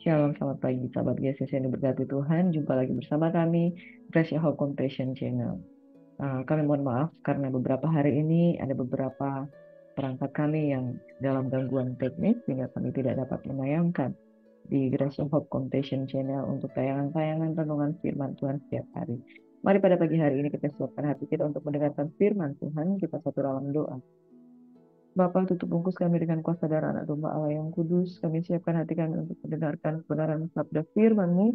Shalom, selamat pagi sahabat GSS yang diberkati Tuhan. Jumpa lagi bersama kami, Grace Hope Compassion Channel. Kami mohon maaf karena beberapa hari ini ada beberapa perangkat kami yang dalam gangguan teknis sehingga kami tidak dapat menayangkan di Grace Hope Compassion Channel untuk tayangan-tayangan renungan firman Tuhan setiap hari. Mari pada pagi hari ini kita siapkan hati kita untuk mendengarkan firman Tuhan. Kita satu dalam doa. Bapa, tutup bungkus kami dengan kuasa darah anak domba Allah yang kudus. Kami siapkan hati kami untuk mendengarkan kebenaran sabda firman-Mu.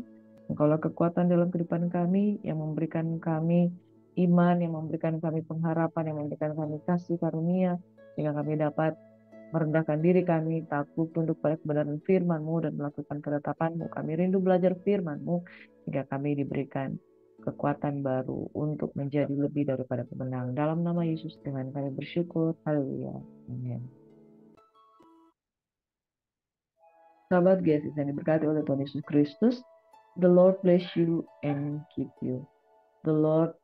Engkaulah kekuatan dalam kehidupan kami, yang memberikan kami iman, yang memberikan kami pengharapan, yang memberikan kami kasih karunia, sehingga kami dapat merendahkan diri kami, takut tunduk pada kebenaran firman-Mu dan melakukan ketetapan-Mu. Kami rindu belajar firman-Mu, sehingga kami diberikan kekuatan baru untuk menjadi lebih daripada pemenang. Dalam nama Yesus dengan kami bersyukur. Haleluya. Amin. Sahabat GSS yang diberkati oleh Tuhan Yesus Kristus, the Lord bless you and keep you. The Lord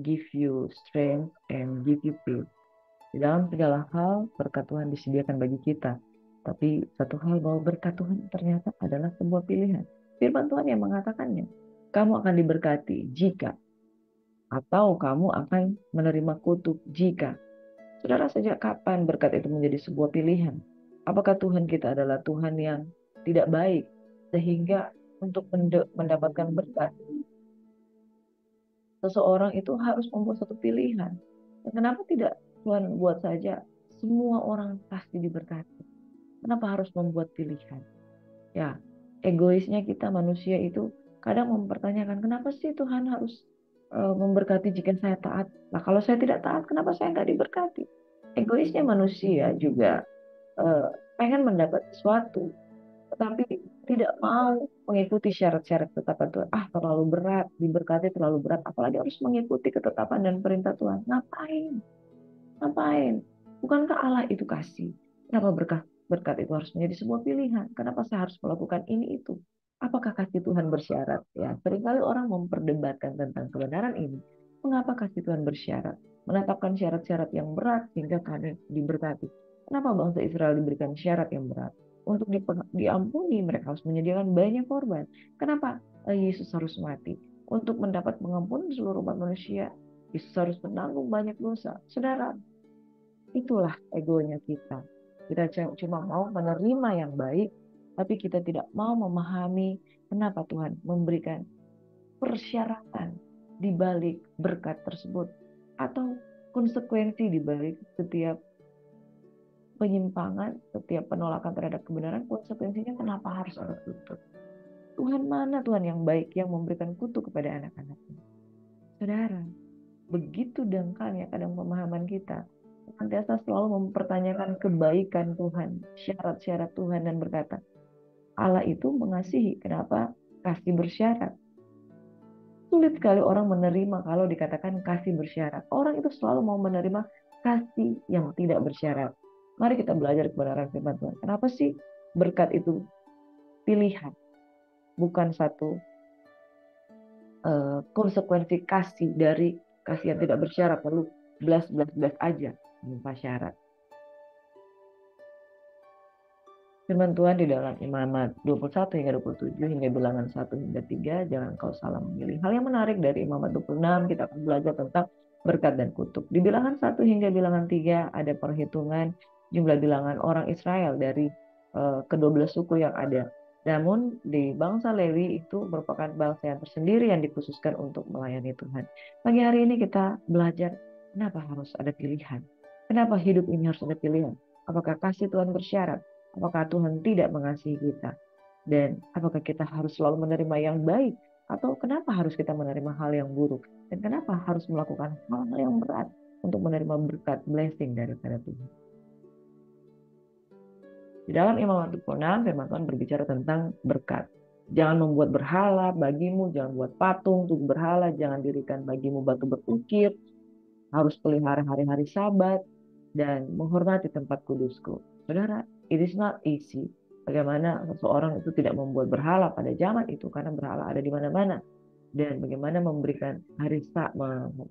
give you strength and give you peace. Di dalam segala hal, berkat Tuhan disediakan bagi kita. Tapi satu hal bahwa berkat Tuhan ternyata adalah sebuah pilihan. Firman Tuhan yang mengatakannya, kamu akan diberkati jika, atau kamu akan menerima kutuk jika. Saudara, sejak kapan berkat itu menjadi sebuah pilihan? Apakah Tuhan kita adalah Tuhan yang tidak baik sehingga untuk mendapatkan berkat seseorang itu harus membuat satu pilihan? Dan kenapa tidak Tuhan buat saja semua orang pasti diberkati? Kenapa harus membuat pilihan? Ya, egoisnya kita manusia itu kadang mempertanyakan kenapa sih Tuhan harus memberkati jika saya taat? Nah, kalau saya tidak taat, kenapa saya nggak diberkati? Egoisnya manusia juga eh, pengen mendapat sesuatu, tetapi tidak mau mengikuti syarat-syarat ketetapan Tuhan. Terlalu berat, diberkati terlalu berat, apalagi harus mengikuti ketetapan dan perintah Tuhan. Ngapain? Ngapain? Bukankah Allah itu kasih? Kenapa berkat itu harus menjadi sebuah pilihan? Kenapa saya harus melakukan ini itu? Apakah kasih Tuhan bersyarat? Ya, seringkali orang memperdebatkan tentang kebenaran ini. Mengapa kasih Tuhan bersyarat? Menetapkan syarat-syarat yang berat sehingga kami diberkati. Kenapa bangsa Israel diberikan syarat yang berat? Untuk diampuni mereka harus menyediakan banyak korban. Kenapa Yesus harus mati? Untuk mendapat pengampunan seluruh umat manusia, Yesus harus menanggung banyak dosa. Saudara, itulah egonya kita. Kita cuma mau menerima yang baik, tapi kita tidak mau memahami kenapa Tuhan memberikan persyaratan di balik berkat tersebut, atau konsekuensi di balik setiap penyimpangan, setiap penolakan terhadap kebenaran, konsekuensinya kenapa harus ada kutuk. Tuhan mana Tuhan yang baik yang memberikan kutuk kepada anak-anaknya? Saudara, begitu dangkalnya kadang pemahaman kita, senantiasa selalu mempertanyakan kebaikan Tuhan, syarat-syarat Tuhan, dan berkata, Allah itu mengasihi, kenapa kasih bersyarat? Sulit sekali orang menerima kalau dikatakan kasih bersyarat. Orang itu selalu mau menerima kasih yang tidak bersyarat. Mari kita belajar kebenaran firman Tuhan. Kenapa sih berkat itu pilihan, bukan satu konsekuensi kasih dari kasih yang tidak bersyarat, lalu belas aja tanpa syarat. Firman Tuhan di dalam Imamat 21 hingga 27 hingga bilangan 1 hingga 3, jangan kau salah memilih. Hal yang menarik dari Imamat 26, kita akan belajar tentang berkat dan kutuk. Di bilangan 1 hingga bilangan 3 ada perhitungan jumlah bilangan orang Israel dari ke-12 suku yang ada. Namun di bangsa Lewi itu merupakan bangsa yang tersendiri yang dikhususkan untuk melayani Tuhan. Pagi hari ini kita belajar kenapa harus ada pilihan. Kenapa hidup ini harus ada pilihan? Apakah kasih Tuhan bersyarat? Apakah Tuhan tidak mengasihi kita? Dan apakah kita harus selalu menerima yang baik? Atau kenapa harus kita menerima hal yang buruk? Dan kenapa harus melakukan hal-hal yang berat untuk menerima berkat blessing daripada Tuhan? Di dalam Imamat 26, firman Tuhan berbicara tentang berkat. Jangan membuat berhala bagimu, jangan buat patung untuk berhala, jangan dirikan bagimu batu berukir, harus pelihara hari-hari Sabat, dan menghormati tempat kudusku. Saudara, it is not easy. Bagaimana seseorang itu tidak membuat berhala pada zaman itu, karena berhala ada di mana-mana. Dan bagaimana memberikan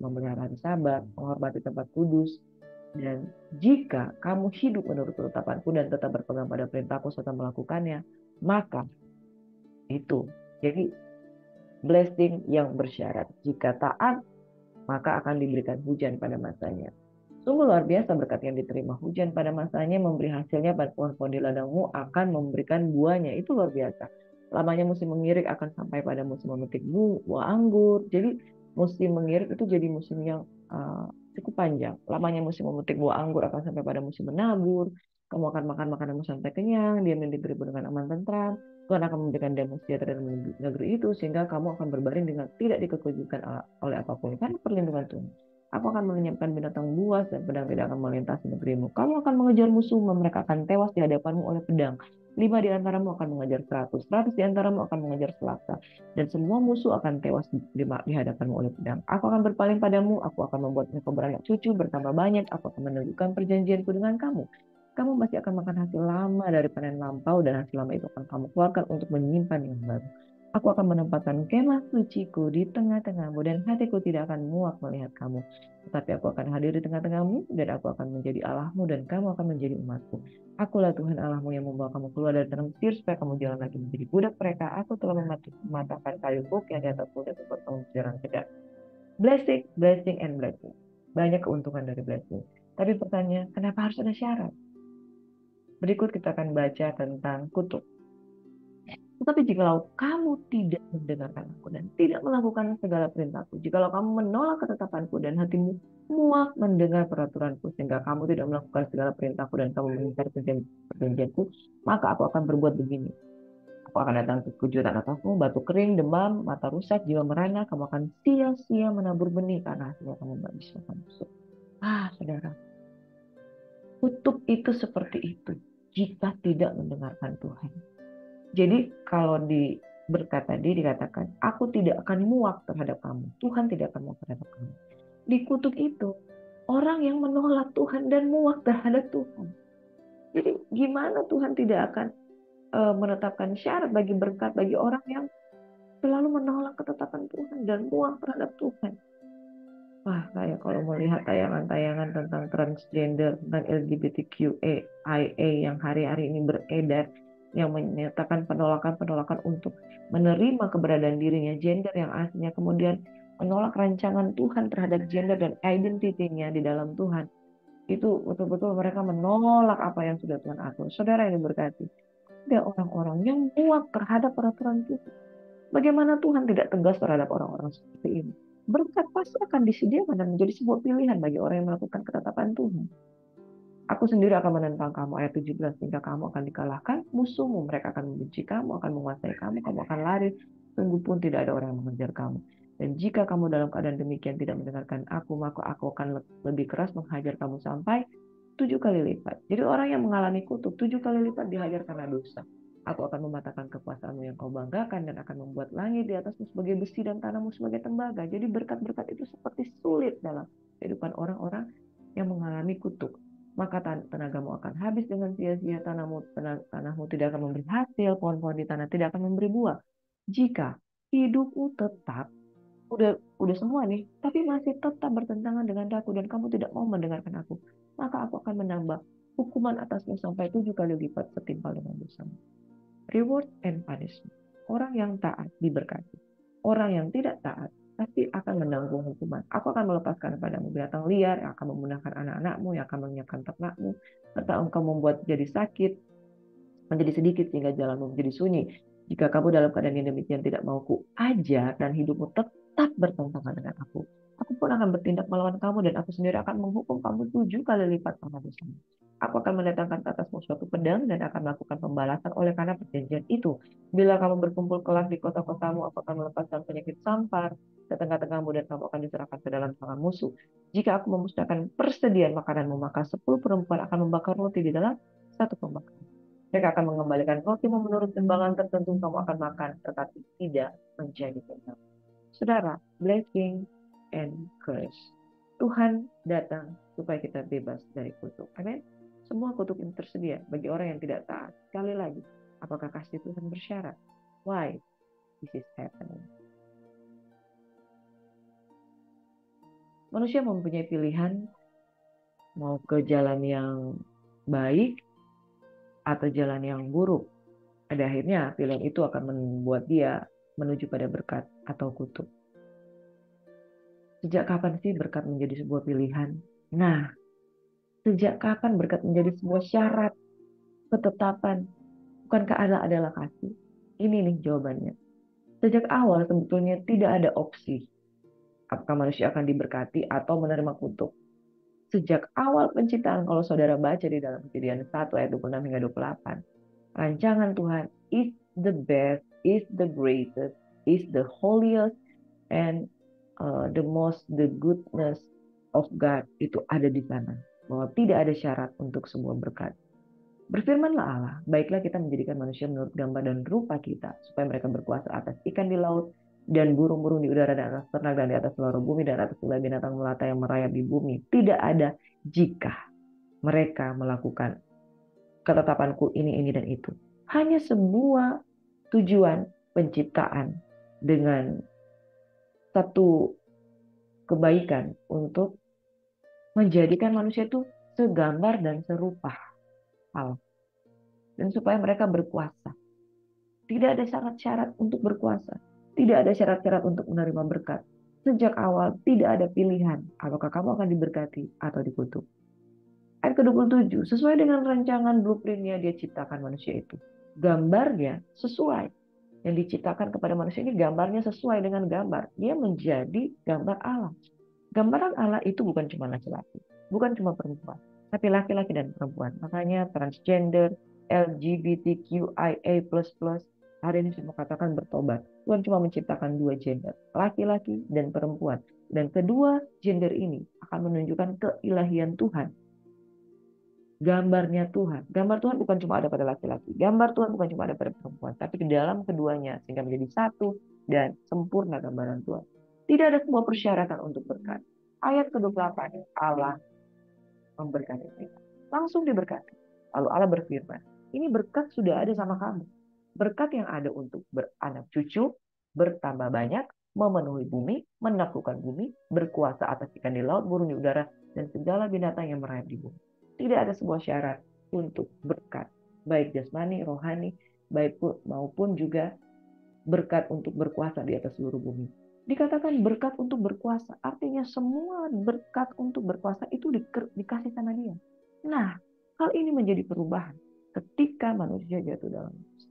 memelihara hari Sabat, menghormati tempat kudus. Dan jika kamu hidup menurut ketetapanku dan tetap berpegang pada perintahku serta melakukannya, maka Itu. Jadi blessing yang bersyarat. Jika taat, maka akan diberikan hujan pada masanya. Sungguh luar biasa berkat yang diterima. Hujan pada masanya memberi hasilnya, pada pohon-pohon di ladangmu akan memberikan buahnya. Itu luar biasa. Lamanya musim mengirik akan sampai pada musim memetik buah anggur. Jadi musim mengirik itu jadi musim yang cukup panjang. Lamanya musim memetik buah anggur akan sampai pada musim menabur. Kamu akan makan makananmu sampai kenyang, diam di negerimu dengan aman tentram. Tuhan akan memberikan damai sejahtera dalam negeri itu, sehingga kamu akan berbaring dengan tidak dikekujukan oleh apapun. Karena perlindungan Tuhan. Aku akan melenyapkan binatang buas dan pedang tidak akan melintasi negerimu. Kamu akan mengejar musuh, mereka akan tewas di hadapanmu oleh pedang. 5 di antaramu akan mengejar 100, 100 di antaramu akan mengejar selasa. Dan semua musuh akan tewas di hadapanmu oleh pedang. Aku akan berpaling padamu, aku akan membuat engkau beranak cucu, bertambah banyak, aku akan menunjukkan perjanjianku dengan kamu. Kamu masih akan makan hasil lama dari panen lampau, dan hasil lama itu akan kamu keluarkan untuk menyimpan yang baru. Aku akan menempatkan kemah suciku di tengah-tengahmu, dan hatiku tidak akan muak melihat kamu. Tetapi aku akan hadir di tengah-tengahmu, dan aku akan menjadi Allahmu, dan kamu akan menjadi umatku. Akulah Tuhan Allahmu yang membawa kamu keluar dari tanah Mesir, supaya kamu jalan lagi menjadi budak mereka. Aku telah mematahkan kayu buk yang di atas budak untuk kamu berjalan tegak. Blessing, blessing, and blessing. Banyak keuntungan dari blessing. Tapi pertanyaan, kenapa harus ada syarat? Berikut kita akan baca tentang kutuk. Tetapi jikalau kamu tidak mendengarkan aku dan tidak melakukan segala perintahku, jikalau kamu menolak ketetapanku dan hatimu muak mendengar peraturanku, sehingga kamu tidak melakukan segala perintahku dan kamu mengingkari perjanjianku, maka aku akan berbuat begini. Aku akan datang ke kejutan atasmu, batu kering, demam, mata rusak, jiwa merana, kamu akan sia-sia menabur benih karena hasilnya kamu menghabiskan musuh. Saudara, kutuk itu seperti itu jika tidak mendengarkan Tuhan. Jadi kalau di berkat tadi dikatakan, aku tidak akan muak terhadap kamu. Tuhan tidak akan muak terhadap kamu. Di kutuk itu, orang yang menolak Tuhan dan muak terhadap Tuhan. Jadi gimana Tuhan tidak akan menetapkan syarat bagi berkat bagi orang yang selalu menolak ketetapan Tuhan dan muak terhadap Tuhan. Wah, saya kalau melihat tayangan-tayangan tentang transgender, tentang LGBTQIA yang hari-hari ini beredar, yang menyatakan penolakan-penolakan untuk menerima keberadaan dirinya, gender yang aslinya, kemudian menolak rancangan Tuhan terhadap gender dan identitinya di dalam Tuhan. Itu betul-betul mereka menolak apa yang sudah Tuhan atur. Saudara yang diberkati, ada orang-orang yang muak terhadap peraturan Tuhan. Bagaimana Tuhan tidak tegas terhadap orang-orang seperti ini? Berkat pasti akan disediakan dan menjadi sebuah pilihan bagi orang yang melakukan ketetapan Tuhan. Aku sendiri akan menentang kamu, ayat 17, hingga kamu akan dikalahkan musuhmu. Mereka akan membenci kamu, akan menguasai kamu akan lari, sungguh pun tidak ada orang yang mengejar kamu. Dan jika kamu dalam keadaan demikian tidak mendengarkan aku, maka aku akan lebih keras menghajar kamu sampai 7 kali lipat. Jadi orang yang mengalami kutuk 7 kali lipat dihajar karena dosa. Aku akan mematahkan kekuasaanmu yang kau banggakan dan akan membuat langit di atasmu sebagai besi dan tanahmu sebagai tembaga. Jadi berkat-berkat itu seperti sulit dalam kehidupan orang-orang yang mengalami kutuk. Maka tenagamu akan habis dengan sia-sia, tanahmu tidak akan memberi hasil, pohon-pohon di tanah tidak akan memberi buah. Jika hidupmu tetap udah semua nih, tapi masih tetap bertentangan dengan aku dan kamu tidak mau mendengarkan aku, maka aku akan menambah hukuman atasmu sampai 7 kali lipat setimpal dengan dosamu. Reward and punishment. Orang yang taat diberkati. Orang yang tidak taat pasti akan menanggung hukuman. Aku akan melepaskan padamu binatang liar yang akan memundahkan anak-anakmu, yang akan menyiapkan ternakmu, serta engkau membuat jadi sakit, menjadi sedikit sehingga jalanmu menjadi sunyi. Jika kamu dalam keadaan yang demikian tidak mau ku ajar dan hidupmu tetap bertentangan dengan aku pun akan bertindak melawan kamu dan aku sendiri akan menghukum kamu 7 kali lipat sama dosamu. Aku akan mendatangkan ke atasmu suatu pedang dan akan melakukan pembalasan oleh karena perjanjian itu. Bila kamu berkumpul kelak di kota-kotamu, aku akan melepaskan penyakit sampar di tengah-tengahmu dan kamu akan diserahkan ke dalam tangan musuh. Jika aku memusnahkan persediaan makananmu, maka 10 perempuan akan membakar roti di dalam satu pembakaran. Mereka akan mengembalikan roti menurut timbangan tertentu kamu akan makan, tetapi tidak menjadi kenyang. Saudara, blessing and curse. Tuhan datang supaya kita bebas dari kutuk. Amin. Semua kutuk ini tersedia bagi orang yang tidak taat. Sekali lagi, apakah kasih Tuhan bersyarat? Why this is happening? Manusia mempunyai pilihan mau ke jalan yang baik atau jalan yang buruk. Pada akhirnya pilihan itu akan membuat dia menuju pada berkat atau kutuk. Sejak kapan sih berkat menjadi sebuah pilihan? Nah, sejak kapan berkat menjadi sebuah syarat, ketetapan? Bukankah Allah adalah kasih? Ini nih jawabannya. Sejak awal sebetulnya tidak ada opsi apakah manusia akan diberkati atau menerima kutuk. Sejak awal penciptaan, kalau saudara baca di dalam Kejadian 1 ayat 26 hingga 28, rancangan Tuhan is the best, is the greatest, is the holiest, and the goodness of God itu ada di sana. Bahwa tidak ada syarat untuk sebuah berkat. Berfirmanlah Allah, baiklah kita menjadikan manusia menurut gambar dan rupa kita, supaya mereka berkuasa atas ikan di laut, dan burung-burung di udara, dan atas ternak, dan di atas seluruh bumi, dan atas segala binatang melata yang merayap di bumi. Tidak ada jika mereka melakukan ketetapanku ini, dan itu. Hanya sebuah tujuan penciptaan dengan satu kebaikan untuk menjadikan manusia itu segambar dan serupa Allah. Dan supaya mereka berkuasa. Tidak ada syarat-syarat untuk berkuasa. Tidak ada syarat-syarat untuk menerima berkat. Sejak awal tidak ada pilihan apakah kamu akan diberkati atau dikutuk. Ayat ke-27, sesuai dengan rancangan blueprintnya dia ciptakan manusia itu. Gambarnya sesuai. Yang diciptakan kepada manusia ini gambarnya sesuai dengan gambar. Dia menjadi gambar Allah. Gambaran Allah itu bukan cuma laki-laki, bukan cuma perempuan, tapi laki-laki dan perempuan. Makanya transgender, LGBTQIA++, hari ini saya mau katakan bertobat. Tuhan cuma menciptakan dua gender, laki-laki dan perempuan. Dan kedua gender ini akan menunjukkan keilahian Tuhan. Gambarnya Tuhan. Gambar Tuhan bukan cuma ada pada laki-laki. Gambar Tuhan bukan cuma ada pada perempuan. Tapi di dalam keduanya sehingga menjadi satu dan sempurna gambaran Tuhan. Tidak ada sebuah persyaratan untuk berkat. Ayat ke-28, Allah memberkati kita. Langsung diberkati. Lalu Allah berfirman, ini berkat sudah ada sama kamu. Berkat yang ada untuk beranak cucu, bertambah banyak, memenuhi bumi, menaklukkan bumi, berkuasa atas ikan di laut, burung di udara, dan segala binatang yang merayap di bumi. Tidak ada sebuah syarat untuk berkat. Baik jasmani, rohani, baik maupun juga berkat untuk berkuasa di atas seluruh bumi. Dikatakan berkat untuk berkuasa, artinya semua berkat untuk berkuasa itu dikasih sama dia. Nah, hal ini menjadi perubahan ketika manusia jatuh dalam dosa.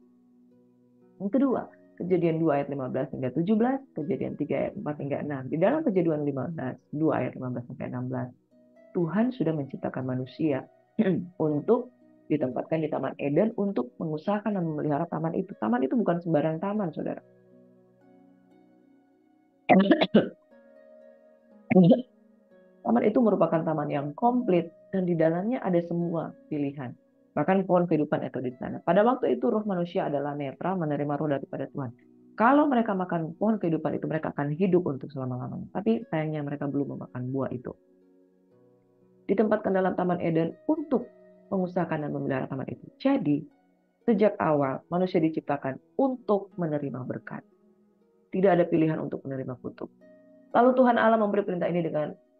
Yang kedua, Kejadian 2 ayat 15 hingga 17, Kejadian 3 ayat 4 hingga 6. Di dalam Kejadian 15, 2 ayat 15 sampai 16, Tuhan sudah menciptakan manusia untuk ditempatkan di Taman Eden untuk mengusahakan dan memelihara taman itu. Taman itu bukan sembarang taman, saudara. Taman itu merupakan taman yang komplit dan di dalamnya ada semua pilihan. Bahkan pohon kehidupan itu di sana. Pada waktu itu roh manusia adalah netral, menerima roh daripada Tuhan. Kalau mereka makan pohon kehidupan itu, mereka akan hidup untuk selama-lamanya. Tapi sayangnya mereka belum memakan buah itu. Ditempatkan dalam Taman Eden untuk mengusahakan dan memelihara taman itu. Jadi, sejak awal manusia diciptakan untuk menerima berkat. Tidak ada pilihan untuk menerima kutuk. Lalu Tuhan Allah memberi perintah ini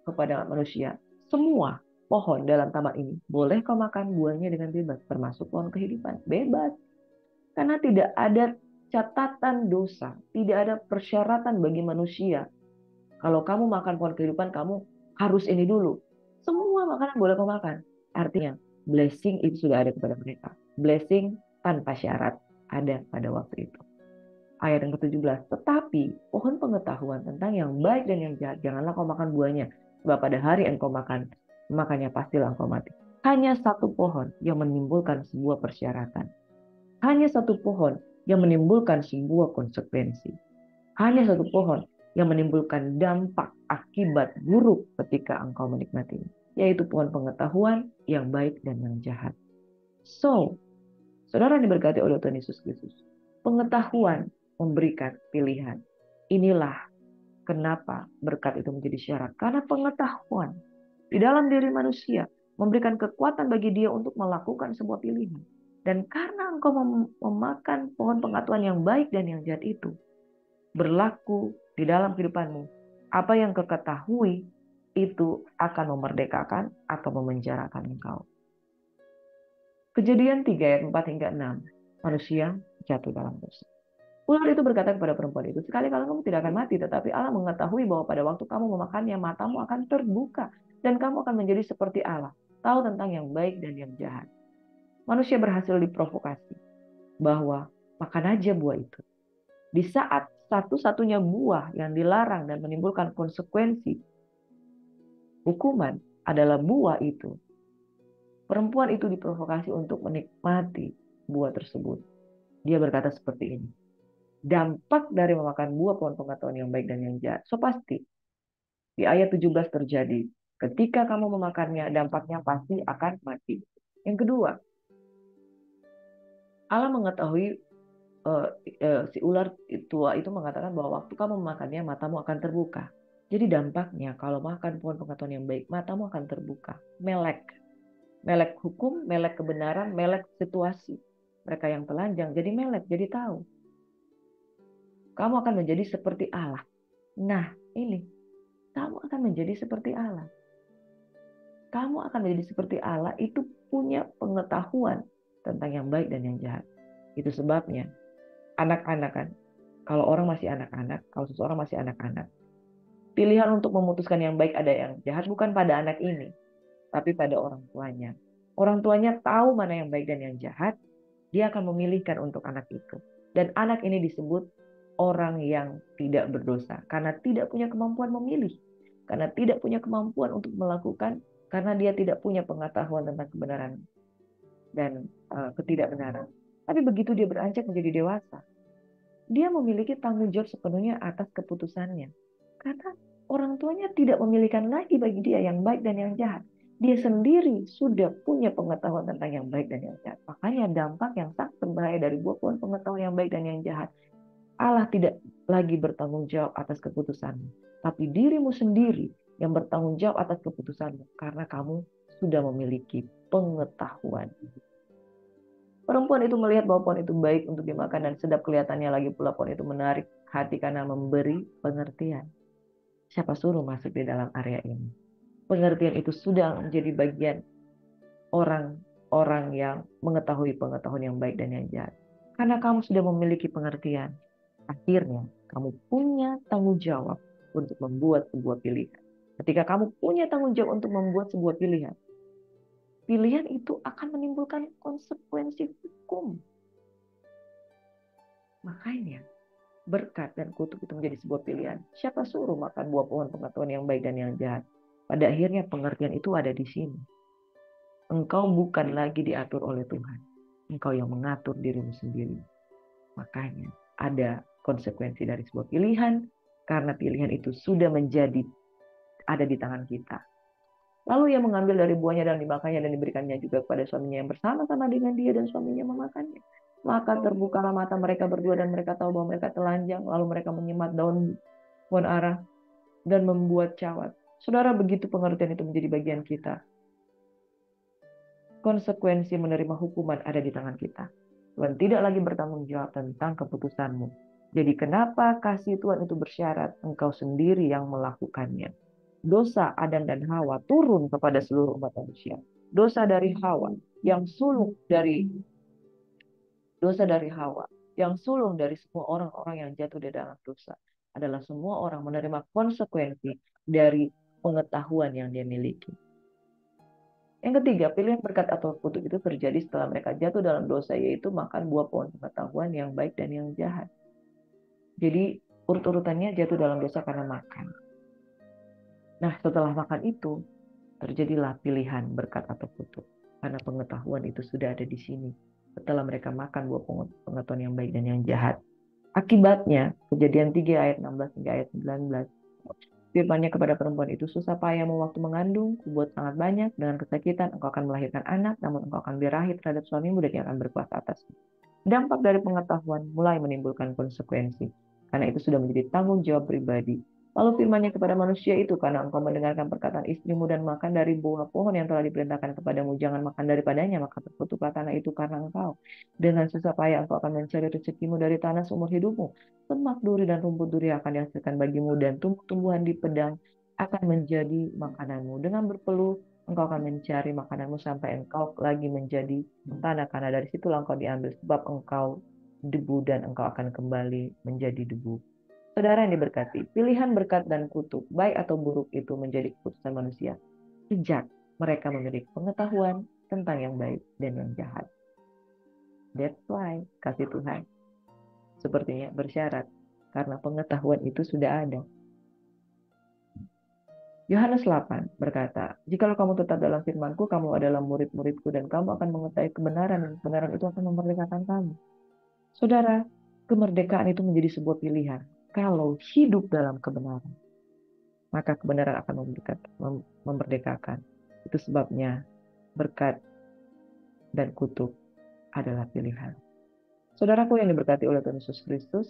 kepada manusia. Semua pohon dalam taman ini boleh kau makan buahnya dengan bebas, termasuk pohon kehidupan. Bebas. Karena tidak ada catatan dosa, tidak ada persyaratan bagi manusia. Kalau kamu makan pohon kehidupan, kamu harus ini dulu. Semua makanan boleh kau makan. Artinya, blessing itu sudah ada kepada mereka. Blessing tanpa syarat ada pada waktu itu. Ayat yang ke-17, tetapi pohon pengetahuan tentang yang baik dan yang jahat, janganlah kau makan buahnya. Sebab pada hari engkau makannya pastilah engkau mati. Hanya satu pohon yang menimbulkan sebuah persyaratan. Hanya satu pohon yang menimbulkan sebuah konsekuensi. Hanya satu pohon yang menimbulkan dampak akibat buruk ketika engkau menikmatinya, yaitu pohon pengetahuan yang baik dan yang jahat. So, saudara diberkati oleh Tuhan Yesus Kristus. Pengetahuan memberikan pilihan. Inilah kenapa berkat itu menjadi syarat. Karena pengetahuan di dalam diri manusia memberikan kekuatan bagi dia untuk melakukan sebuah pilihan. Dan karena engkau memakan pohon pengetahuan yang baik dan yang jahat itu, berlaku di dalam kehidupanmu, apa yang kau ketahui itu akan memerdekakan atau memenjarakan engkau. Kejadian 3 ayat 4 hingga 6. manusia jatuh dalam dosa. Ular itu berkata kepada perempuan itu, sekali-kali kamu tidak akan mati, tetapi Allah mengetahui bahwa pada waktu kamu memakannya, matamu akan terbuka, dan kamu akan menjadi seperti Allah, tahu tentang yang baik dan yang jahat. Manusia berhasil diprovokasi bahwa makan aja buah itu. Di saat satu-satunya buah yang dilarang dan menimbulkan konsekuensi hukuman adalah buah itu, perempuan itu diprovokasi untuk menikmati buah tersebut. Dia berkata seperti ini, dampak dari memakan buah pohon pengetahuan yang baik dan yang jahat. So pasti di ayat 17 terjadi. Ketika kamu memakannya, dampaknya pasti akan mati. Yang kedua, Allah mengetahui si ular tua itu mengatakan bahwa waktu kamu memakannya, matamu akan terbuka. Jadi dampaknya kalau makan pohon pengetahuan yang baik, matamu akan terbuka. Melek. Melek hukum, melek kebenaran, melek situasi. Mereka yang telanjang jadi melek, jadi tahu. Kamu akan menjadi seperti Allah. Nah, ini. Kamu akan menjadi seperti Allah. Kamu akan menjadi seperti Allah itu punya pengetahuan tentang yang baik dan yang jahat. Itu sebabnya anak-anak kan, kalau orang masih anak-anak, kalau seseorang masih anak-anak, pilihan untuk memutuskan yang baik ada yang jahat bukan pada anak ini, tapi pada orang tuanya. Orang tuanya tahu mana yang baik dan yang jahat, dia akan memilihkan untuk anak itu. Dan anak ini disebut orang yang tidak berdosa karena tidak punya kemampuan memilih, karena tidak punya kemampuan untuk melakukan, karena dia tidak punya pengetahuan tentang kebenaran dan ketidakbenaran. Tapi begitu dia beranjak menjadi dewasa, dia memiliki tanggung jawab sepenuhnya atas keputusannya. Karena orang tuanya tidak memilihkan lagi bagi dia yang baik dan yang jahat. Dia sendiri sudah punya pengetahuan tentang yang baik dan yang jahat. Makanya dampak yang sangat berbahaya dari buah pohon pengetahuan yang baik dan yang jahat. Allah tidak lagi bertanggung jawab atas keputusanmu. Tapi dirimu sendiri yang bertanggung jawab atas keputusanmu. Karena kamu sudah memiliki pengetahuan. Perempuan itu melihat bahwa pohon itu baik untuk dimakan dan sedap kelihatannya, lagi pula pohon itu menarik hati karena memberi pengertian. Siapa suruh masuk di dalam area ini? Pengertian itu sudah menjadi bagian orang-orang yang mengetahui pengetahuan yang baik dan yang jahat. Karena kamu sudah memiliki pengertian, akhirnya kamu punya tanggung jawab untuk membuat sebuah pilihan. Ketika kamu punya tanggung jawab untuk membuat sebuah pilihan, pilihan itu akan menimbulkan konsekuensi hukum. Makanya berkat dan kutuk itu menjadi sebuah pilihan. Siapa suruh makan buah pohon pengetahuan yang baik dan yang jahat? Pada akhirnya pengertian itu ada di sini. Engkau bukan lagi diatur oleh Tuhan. Engkau yang mengatur dirimu sendiri. Makanya ada konsekuensi dari sebuah pilihan, karena pilihan itu sudah menjadi ada di tangan kita. Lalu ia mengambil dari buahnya dan dimakannya dan diberikannya juga kepada suaminya yang bersama-sama dengan dia, dan suaminya memakannya. Maka terbukalah mata mereka berdua dan mereka tahu bahwa mereka telanjang. Lalu mereka menyemat daun pohon ara dan membuat cawat. Saudara, begitu pengertian itu menjadi bagian kita. Konsekuensi menerima hukuman ada di tangan kita. Tuhan tidak lagi bertanggung jawab tentang keputusanmu. Jadi kenapa kasih Tuhan itu bersyarat? Engkau sendiri yang melakukannya. Dosa Adam dan Hawa turun kepada seluruh umat manusia. Dosa dari Hawa yang sulung dari Hawa yang sulung dari semua orang-orang yang jatuh di dalam dosa adalah semua orang menerima konsekuensi dari pengetahuan yang dia miliki. Yang ketiga, pilihan berkat atau kutuk itu terjadi setelah mereka jatuh dalam dosa, yaitu makan buah pohon pengetahuan yang baik dan yang jahat. Jadi urut-urutannya jatuh dalam dosa karena makan. Nah, setelah makan itu terjadilah pilihan berkat atau kutuk, karena pengetahuan itu sudah ada di sini. Setelah mereka makan buah pengetahuan yang baik dan yang jahat. Akibatnya, Kejadian 3 ayat 16 hingga ayat 19. Firman-Nya kepada perempuan itu, susah payahmu waktu mengandung, kubuat sangat banyak, dengan kesakitan engkau akan melahirkan anak, namun engkau akan birahi terhadap suamimu dan dia akan berkuasa atasmu. Dampak dari pengetahuan mulai menimbulkan konsekuensi, karena itu sudah menjadi tanggung jawab pribadi. Lalu firman-Nya kepada manusia itu, karena engkau mendengarkan perkataan istrimu dan makan dari buah pohon yang telah diperintahkan kepadamu, jangan makan daripadanya, maka terkutuklah tanah itu karena engkau. Dengan susah payah engkau akan mencari rezekimu dari tanah seumur hidupmu. Semak duri dan rumput duri akan dihasilkan bagimu, dan tumbuh-tumbuhan di pedang akan menjadi makananmu. Dengan berpeluh Engkau akan mencari makananmu sampai engkau lagi menjadi tanah, karena dari situlah engkau diambil, sebab engkau debu dan engkau akan kembali menjadi debu. Saudara yang diberkati, pilihan berkat dan kutuk, baik atau buruk itu menjadi keputusan manusia sejak mereka memiliki pengetahuan tentang yang baik dan yang jahat. That's why kasih Tuhan sepertinya bersyarat, karena pengetahuan itu sudah ada. Yohanes 8 berkata, "Jikalau kamu tetap dalam firman-Ku, kamu adalah murid-murid-Ku, dan kamu akan mengetahui kebenaran, dan kebenaran itu akan memerdekakan kamu." Saudara, kemerdekaan itu menjadi sebuah pilihan. Kalau hidup dalam kebenaran, maka kebenaran akan memerdekakan. Itu sebabnya berkat dan kutuk adalah pilihan. Saudaraku yang diberkati oleh Tuhan Yesus Kristus,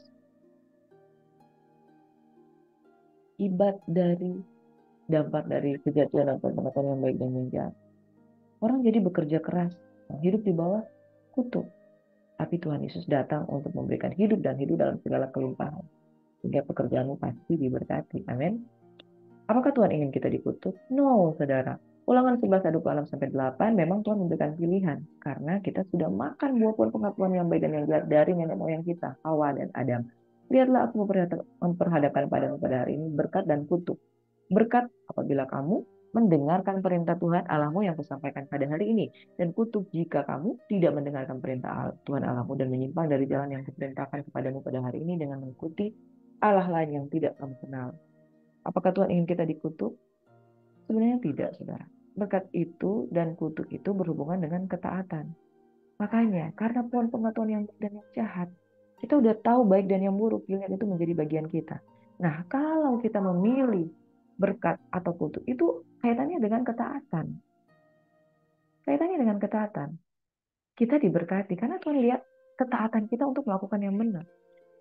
dampak dari kejatuhan dan pengetahuan yang baik dan yang jahat, orang jadi bekerja keras, hidup di bawah kutuk. Tapi Tuhan Yesus datang untuk memberikan hidup dan hidup dalam segala kelimpahan. Sehingga pekerjaanmu pasti diberkati. Amin. Apakah Tuhan ingin kita dikutuk? No, saudara. Ulangan 11 ayat 26-8 memang Tuhan memberikan pilihan. Karena kita sudah makan buah pengetahuan yang baik dan yang jahat dari nenek moyang kita, Hawa dan Adam. Lihatlah, aku memperhadapkan padamu pada hari ini berkat dan kutuk. Berkat apabila kamu mendengarkan perintah Tuhan Allahmu yang kusampaikan pada hari ini. Dan kutuk jika kamu tidak mendengarkan perintah Tuhan Allahmu dan menyimpang dari jalan yang kuperintahkan kepadamu pada hari ini dengan mengikuti Allah lain yang tidak kamu kenal. Apakah Tuhan ingin kita dikutuk? Sebenarnya tidak, saudara. Berkat itu dan kutuk itu berhubungan dengan ketaatan. Makanya, karena pohon pengetahuan yang baik dan yang jahat, kita udah tahu baik dan yang buruk, pilihan itu menjadi bagian kita. Nah, kalau kita memilih berkat atau kutuk, itu kaitannya dengan ketaatan. Kaitannya dengan ketaatan. Kita diberkati, karena Tuhan lihat ketaatan kita untuk melakukan yang benar.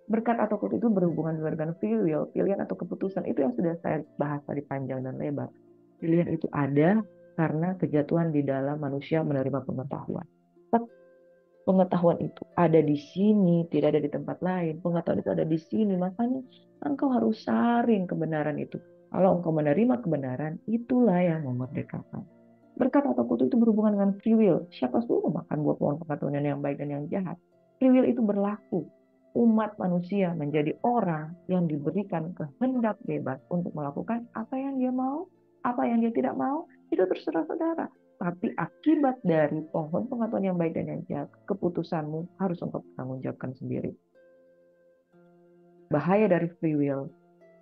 Berkat atau kutuk itu berhubungan dengan free will, pilihan atau keputusan. Itu yang sudah saya bahas tadi panjang dan lebar. Pilihan itu ada karena kejatuhan di dalam manusia menerima pengetahuan. Pengetahuan itu ada di sini, tidak ada di tempat lain. Pengetahuan itu ada di sini, makanya engkau harus saring kebenaran itu. Kalau engkau menerima kebenaran, itulah yang memerdekakan. Berkat atau kutuk itu berhubungan dengan free will. Siapa suruh makan buah pohon pengetahuan yang baik dan yang jahat? Free will itu berlaku. Umat manusia menjadi orang yang diberikan kehendak bebas untuk melakukan apa yang dia mau, apa yang dia tidak mau, itu terserah saudara. Tapi akibat dari pohon pengetahuan yang baik dan yang jahat, keputusanmu harus engkau tanggungjawabkan sendiri. Bahaya dari free will,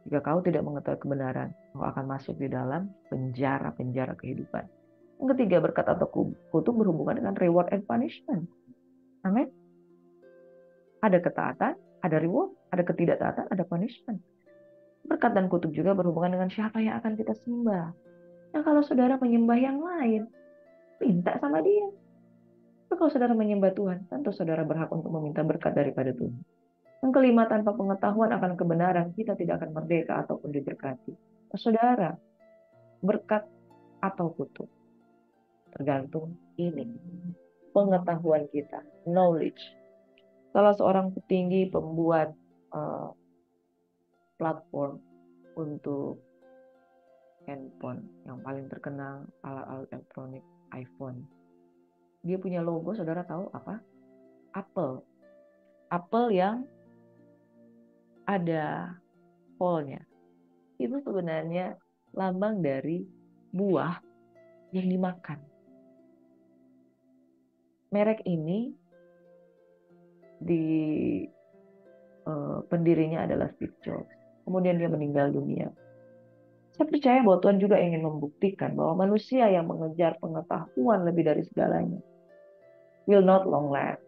jika kau tidak mengetahui kebenaran, kau akan masuk di dalam penjara-penjara kehidupan. Yang ketiga, berkat atau kutuk berhubungan dengan reward and punishment. Amin. Ada ketaatan, ada reward, ada ketidaktaatan, ada punishment. Berkat dan kutuk juga berhubungan dengan siapa yang akan kita sembah. Nah, kalau saudara menyembah yang lain, minta sama dia. Tapi kalau saudara menyembah Tuhan, tentu saudara berhak untuk meminta berkat daripada Tuhan. Yang kelima, tanpa pengetahuan akan kebenaran, kita tidak akan merdeka ataupun diberkati. Nah, saudara, berkat atau kutuk, tergantung ini. Pengetahuan kita, knowledge. Salah seorang petinggi pembuat platform untuk handphone yang paling terkenal, alat-alat elektronik, iPhone. Dia punya logo, saudara tahu apa? Apple. Apple yang ada hole-nya. Itu sebenarnya lambang dari buah yang dimakan. Merek ini pendirinya adalah Steve Jobs. Kemudian dia meninggal dunia. Saya percaya bahwa Tuhan juga ingin membuktikan bahwa manusia yang mengejar pengetahuan lebih dari segalanya will not long last.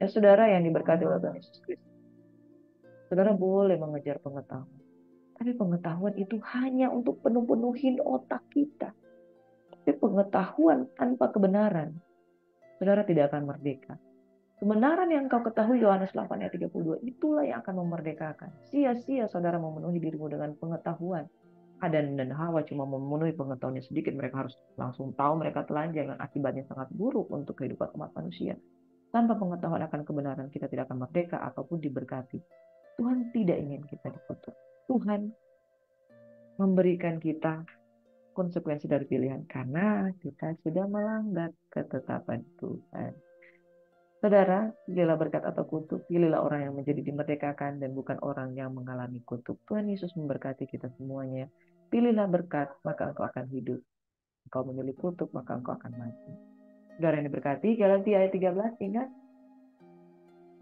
Ya, saudara yang diberkati oleh Tuhan Yesus Kristus, saudara boleh mengejar pengetahuan. Tapi pengetahuan itu hanya untuk penuh-penuhin otak kita. Tapi pengetahuan tanpa kebenaran, saudara tidak akan merdeka. Kebenaran yang kau ketahui, Yohanes 8 ayat 32, itulah yang akan memerdekakan. Sia-sia saudara memenuhi dirimu dengan pengetahuan. Adam dan Hawa cuma memenuhi pengetahuannya sedikit, mereka harus langsung tahu mereka telanjang, yang akibatnya sangat buruk untuk kehidupan umat manusia. Tanpa pengetahuan akan kebenaran, kita tidak akan merdeka ataupun diberkati. Tuhan tidak ingin kita dikutuk. Tuhan memberikan kita konsekuensi dari pilihan karena kita sudah melanggar ketetapan Tuhan. Saudara, pilihlah berkat atau kutuk, pilihlah orang yang menjadi dimerdekakan dan bukan orang yang mengalami kutuk. Tuhan Yesus memberkati kita semuanya. Pilihlah berkat, maka engkau akan hidup. Engkau memilih kutuk, maka engkau akan mati. Saudara yang diberkati, Galatia ayat 13, ingat,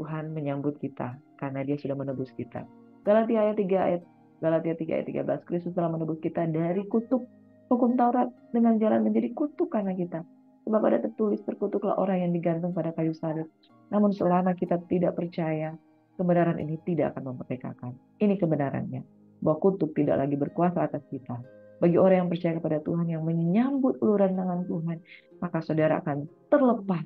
Tuhan menyambut kita karena dia sudah menebus kita. Galatia 3 ayat 13, Kristus telah menebus kita dari kutuk hukum Taurat dengan jalan menjadi kutuk karena kita. Sebab ada tertulis, terkutuklah orang yang digantung pada kayu salib. Namun selama kita tidak percaya, kebenaran ini tidak akan memerdekakan. Ini kebenarannya, bahwa kutuk tidak lagi berkuasa atas kita. Bagi orang yang percaya kepada Tuhan, yang menyambut uluran tangan Tuhan, maka saudara akan terlepas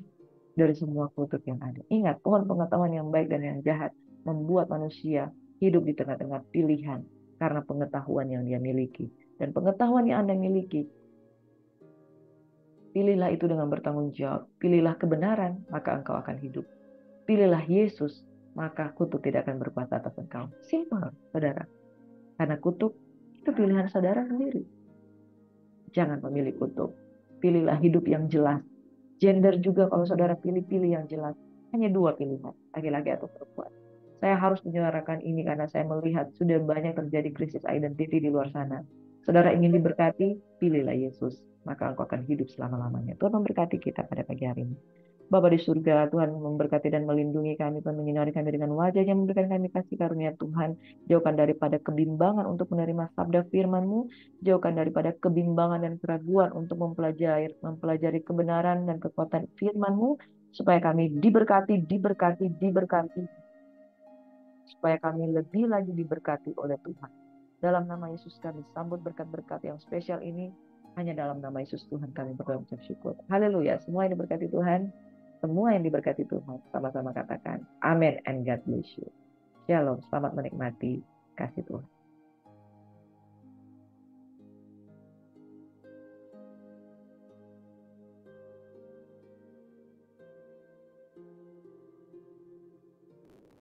dari semua kutuk yang ada. Ingat, pohon pengetahuan yang baik dan yang jahat membuat manusia hidup di tengah-tengah pilihan karena pengetahuan yang dia miliki. Dan pengetahuan yang Anda miliki, pilihlah itu dengan bertanggung jawab. Pilihlah kebenaran, maka engkau akan hidup. Pilihlah Yesus, maka kutuk tidak akan berkuasa atas engkau. Simpel, saudara. Karena kutuk itu pilihan saudara sendiri. Jangan memilih kutuk. Pilihlah hidup yang jelas. Gender juga kalau saudara pilih-pilih yang jelas. Hanya 2 pilihan, laki-laki atau perempuan. Saya harus menyuarakan ini karena saya melihat sudah banyak terjadi krisis identity di luar sana. Saudara ingin diberkati, pilihlah Yesus. Maka engkau akan hidup selama-lamanya. Tuhan memberkati kita pada pagi hari ini. Bapa di surga, Tuhan memberkati dan melindungi kami, Tuhan menyinari kami dengan wajah-Nya, memberikan kami kasih karunia Tuhan. Jauhkan daripada kebimbangan untuk menerima sabda firman-Mu, jauhkan daripada kebimbangan dan keraguan untuk mempelajari kebenaran dan kekuatan firman-Mu, supaya kami diberkati, supaya kami lebih lagi diberkati oleh Tuhan. Dalam nama Yesus kami sambut berkat-berkat yang spesial ini. Hanya dalam nama Yesus Tuhan kami berdoa mengucap syukur. Haleluya. Semua yang diberkati Tuhan. Semua yang diberkati Tuhan. Sama-sama katakan amin and God bless you. Shalom. Selamat menikmati kasih Tuhan.